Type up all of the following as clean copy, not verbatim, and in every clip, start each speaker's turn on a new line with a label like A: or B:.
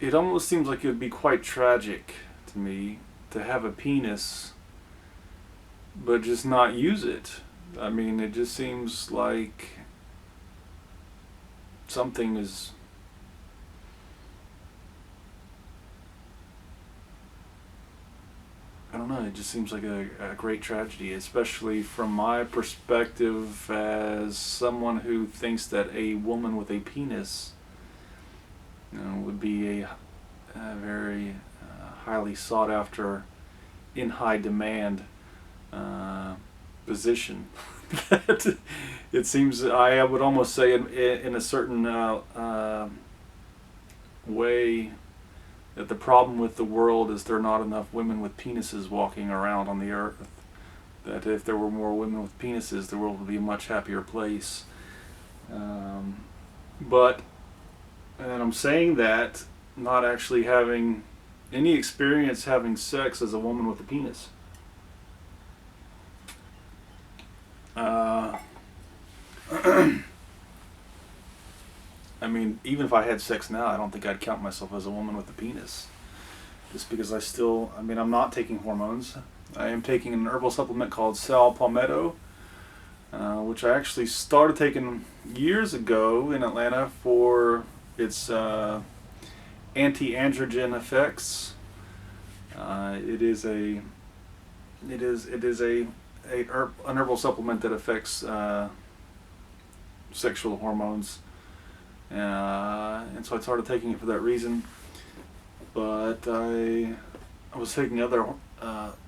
A: it almost seems like it would be quite tragic to me to have a penis but just not use it. I mean, it just seems like something is. I don't know, it just seems like a great tragedy, especially from my perspective as someone who thinks that a woman with a penis, would be a very highly sought after, in high demand uh, position. That it seems, I would almost say, in a certain way, that the problem with the world is there are not enough women with penises walking around on the earth. That if there were more women with penises, the world would be a much happier place. Um, but, and I'm saying that not actually having any experience having sex as a woman with a penis. Uh, I mean, even if I had sex now, I don't think I'd count myself as a woman with a penis. Just because I mean, I'm not taking hormones. I am taking an herbal supplement called Sal Palmetto, which I actually started taking years ago in Atlanta for its anti-androgen effects. It is an herbal supplement that affects sexual hormones, and so I started taking it for that reason. But I was taking other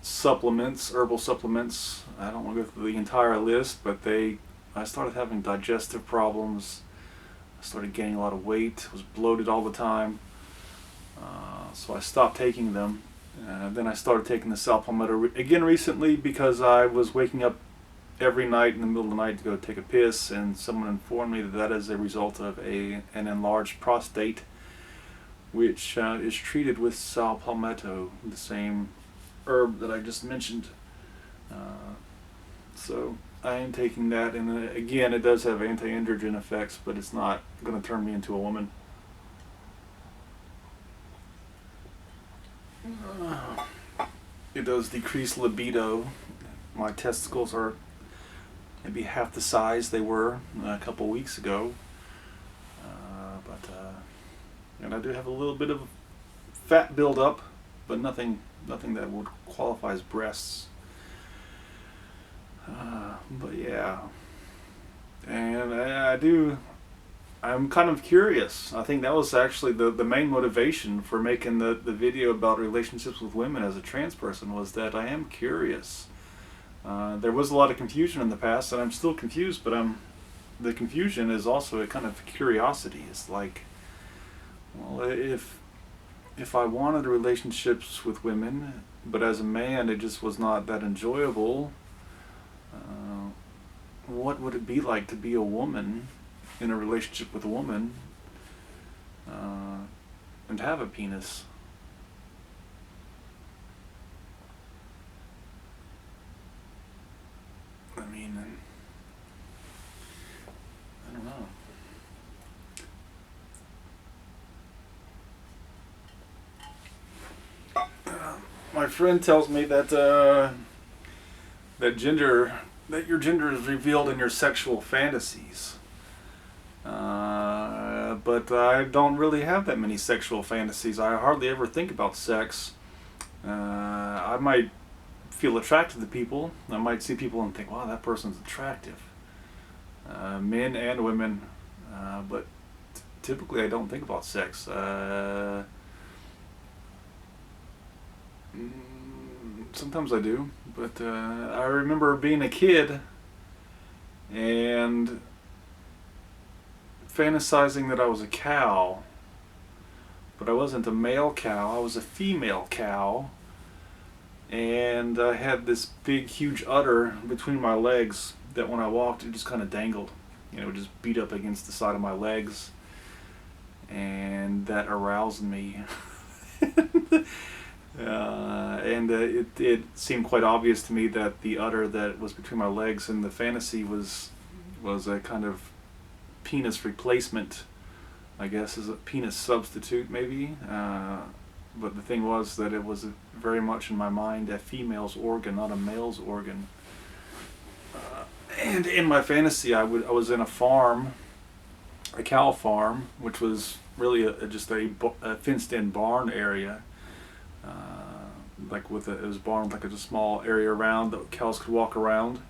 A: supplements, herbal supplements. I don't want to go through the entire list, but I started having digestive problems. I started gaining a lot of weight. Was bloated all the time. So I stopped taking them. Then I started taking the Sal Palmetto again recently because I was waking up every night in the middle of the night to go take a piss, and someone informed me that that is a result of an enlarged prostate, which is treated with Sal Palmetto, the same herb that I just mentioned. So I am taking that, and again, it does have anti-androgen effects, but it's not going to turn me into a woman. It does decrease libido. My testicles are maybe half the size they were a couple weeks ago, and I do have a little bit of fat buildup, but nothing that would qualify as breasts. But yeah, and I'm kind of curious. I think that was actually the main motivation for making the video about relationships with women as a trans person, was that I am curious. There was a lot of confusion in the past, and I'm still confused, but the confusion is also a kind of curiosity. It's like, well, if I wanted relationships with women, but as a man it just was not that enjoyable, what would it be like to be a woman in a relationship with a woman, and have a penis? I mean, I don't know. My friend tells me that your gender is revealed in your sexual fantasies. But I don't really have that many sexual fantasies. I hardly ever think about sex. I might feel attracted to people. I might see people and think, wow, that person's attractive. Men and women. But typically I don't think about sex. Sometimes I do. But I remember being a kid and fantasizing that I was a cow, but I wasn't a male cow, I was a female cow, and I had this big huge udder between my legs that when I walked it just kind of dangled, it would just beat up against the side of my legs, and that aroused me. It seemed quite obvious to me that the udder that was between my legs in the fantasy was a kind of penis replacement I guess as a penis substitute maybe. But the thing was that it was very much in my mind a female's organ, not a male's organ. And in my fantasy, I was in a farm, a cow farm, which was really just a fenced-in barn area. Like it was barn like a small area around that cows could walk around.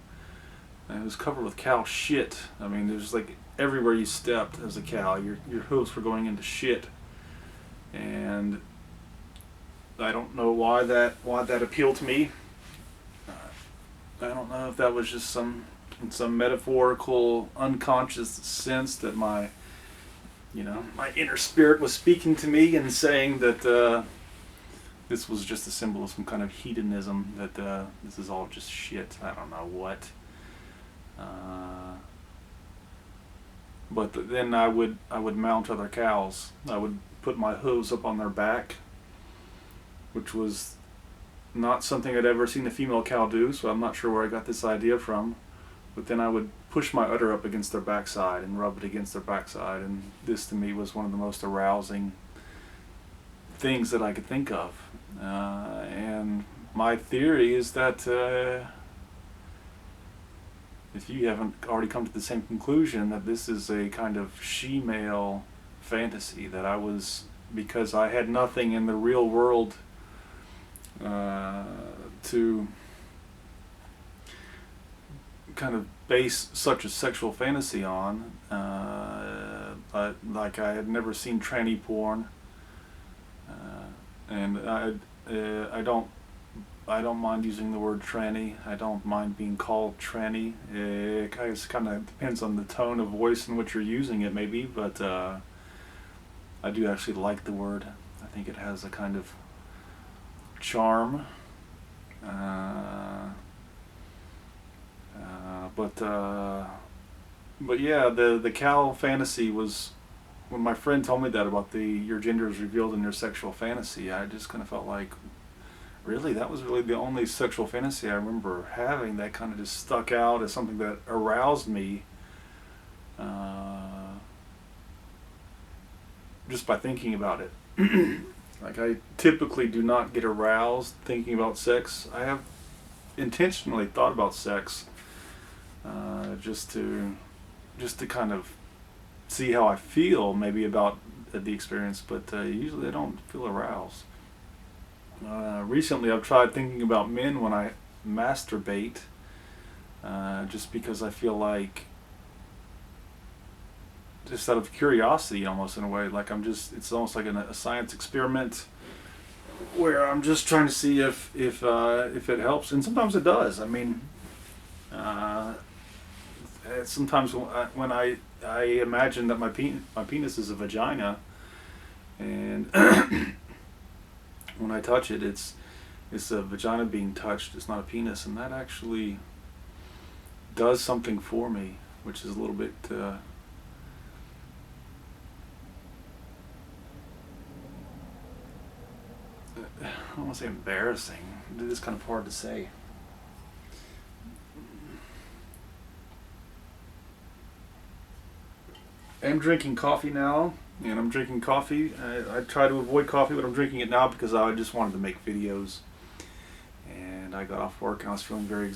A: And it was covered with cow shit. I mean, there's like everywhere you stepped as a cow, your hooves were going into shit. And I don't know why that appealed to me. I don't know if that was just in some metaphorical, unconscious sense that my inner spirit was speaking to me and saying that this was just a symbol of some kind of hedonism, that this is all just shit. I don't know what. But then I would mount other cows. I would put my hooves up on their back, which was not something I'd ever seen a female cow do, so I'm not sure where I got this idea from. But then I would push my udder up against their backside and rub it against their backside, and this to me was one of the most arousing things that I could think of. And my theory is that if you haven't already come to the same conclusion, that this is a kind of she-male fantasy, that I was, because I had nothing in the real world to kind of base such a sexual fantasy on. Like I had never seen tranny porn, and I don't mind using the word tranny. I don't mind being called tranny. It kind of depends on the tone of voice in which you're using it, maybe, but I do actually like the word. I think it has a kind of charm. But yeah, the cow fantasy was, when my friend told me that about your gender is revealed in your sexual fantasy, I just kind of felt like, really, that was really the only sexual fantasy I remember having that kind of just stuck out as something that aroused me just by thinking about it. Like, I typically do not get aroused thinking about sex. I have intentionally thought about sex just to kind of see how I feel maybe about the experience, but usually I don't feel aroused. Recently I've tried thinking about men when I masturbate, just because I feel like, just out of curiosity almost, in a way, like it's almost like a science experiment where I'm just trying to see if it helps, and sometimes it does. I mean, sometimes when I imagine that my penis is a vagina, and when I touch it, it's a vagina being touched. It's not a penis, and that actually does something for me, which is a little bit. I don't want to say embarrassing. It is kind of hard to say. I'm drinking coffee now, and I'm drinking coffee. I try to avoid coffee, but I'm drinking it now because I just wanted to make videos. And I got off work and I was feeling very